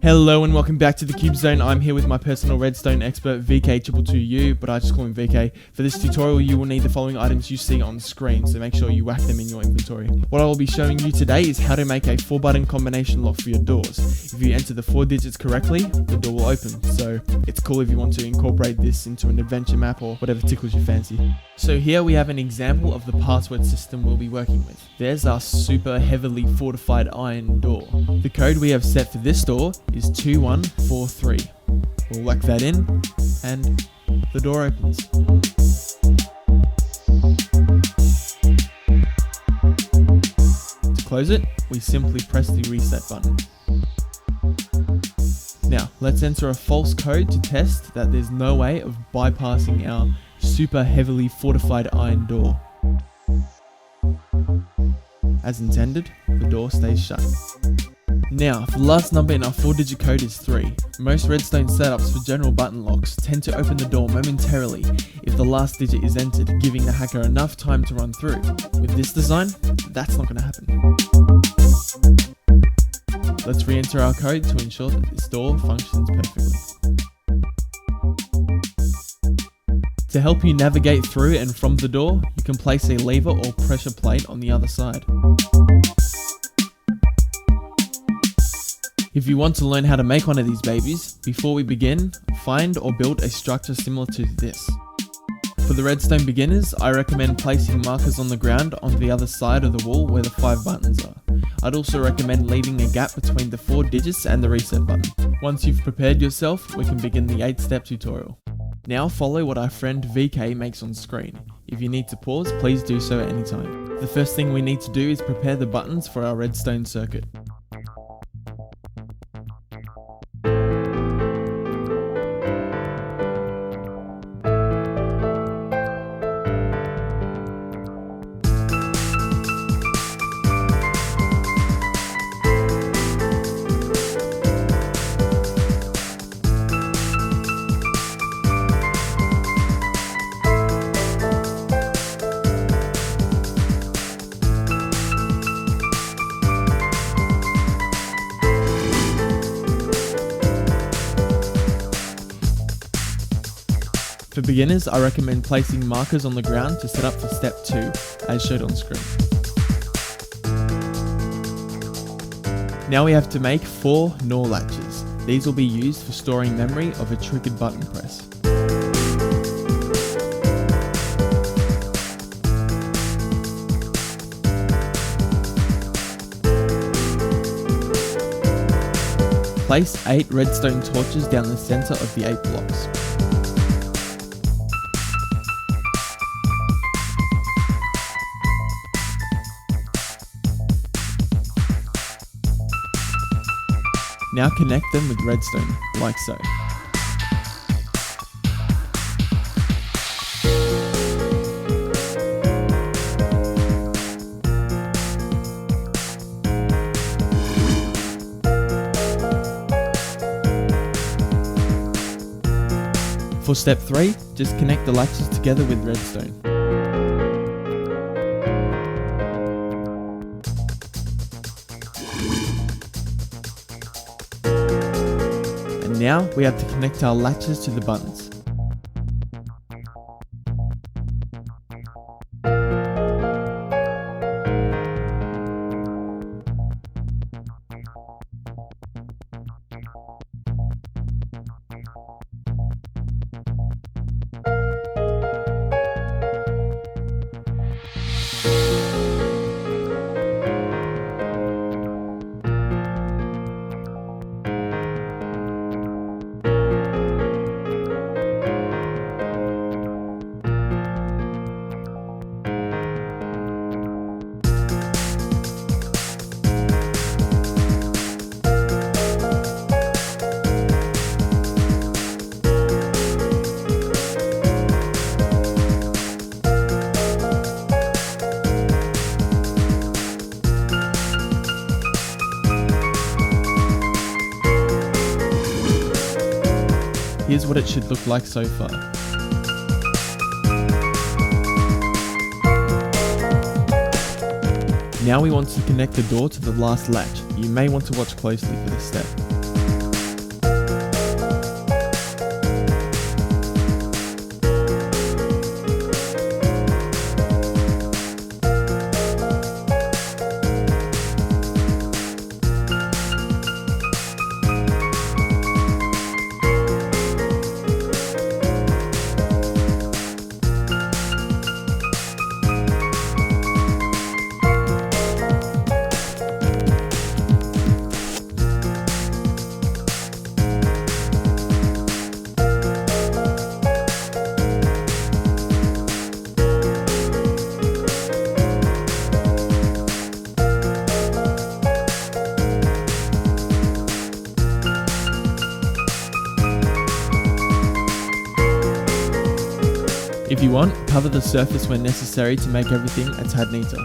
Hello and welcome back to the Cube Zone. I'm here with my personal redstone expert VeeKai222U, but I just call him VeeKai. For this tutorial you will need the following items you see on screen, so make sure you whack them in your inventory. What I will be showing you today is how to make a 4-button combination lock for your doors. If you enter the 4 digits correctly, the door will open, so it's cool if you want to incorporate this into an adventure map or whatever tickles your fancy. So here we have an example of the password system we'll be working with. There's our super heavily fortified iron door. The code we have set for this door is 2143. We'll whack that in and the door opens. To close it, we simply press the reset button. Now, let's enter a false code to test that there's no way of bypassing our super heavily fortified iron door. As intended, the door stays shut. Now, the last number in our 4-digit code is 3. Most redstone setups for general button locks tend to open the door momentarily if the last digit is entered, giving the hacker enough time to run through. With this design, that's not going to happen. Let's re-enter our code to ensure that this door functions perfectly. To help you navigate through and from the door, you can place a lever or pressure plate on the other side. If you want to learn how to make one of these babies, before we begin, find or build a structure similar to this. For the redstone beginners, I recommend placing markers on the ground on the other side of the wall where the 5 buttons are. I'd also recommend leaving a gap between the 4 digits and the reset button. Once you've prepared yourself, we can begin the 8-step tutorial. Now follow what our friend VeeKai makes on screen. If you need to pause, please do so at any time. The first thing we need to do is prepare the buttons for our redstone circuit. For beginners, I recommend placing markers on the ground to set up for step 2, as shown on screen. Now we have to make 4 Nor Latches. These will be used for storing memory of a triggered button press. Place 8 redstone torches down the center of the 8 blocks. Now connect them with redstone, like so. For step 3, just connect the latches together with redstone. Now we have to connect our latches to the buttons. Here's what it should look like so far. Now we want to connect the door to the last latch. You may want to watch closely for this step. If you want, cover the surface when necessary to make everything a tad neater.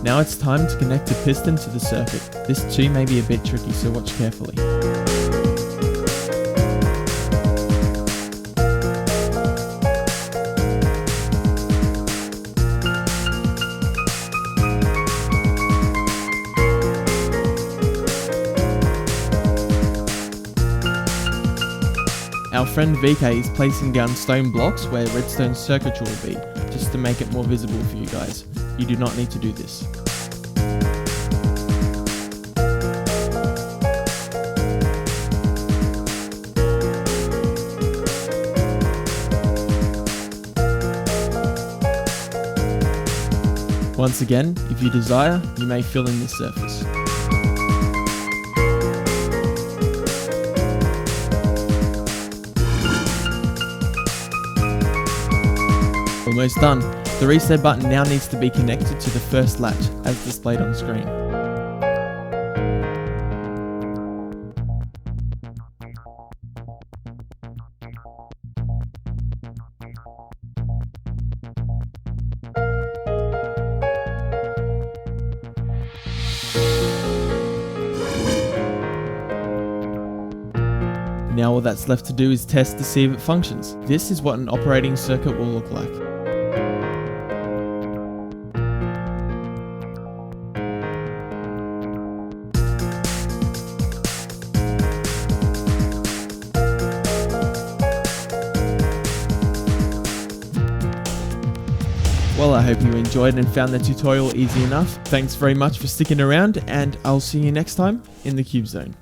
Now it's time to connect the piston to the circuit. This too may be a bit tricky, so watch carefully. Our friend VeeKai is placing down stone blocks where redstone circuitry will be, just to make it more visible for you guys. You do not need to do this. Once again, if you desire, you may fill in this surface. Almost done. The reset button now needs to be connected to the first latch, as displayed on screen. Now all that's left to do is test to see if it functions. This is what an operating circuit will look like. Well, I hope you enjoyed and found the tutorial easy enough. Thanks very much for sticking around, and I'll see you next time in the Cube Zone.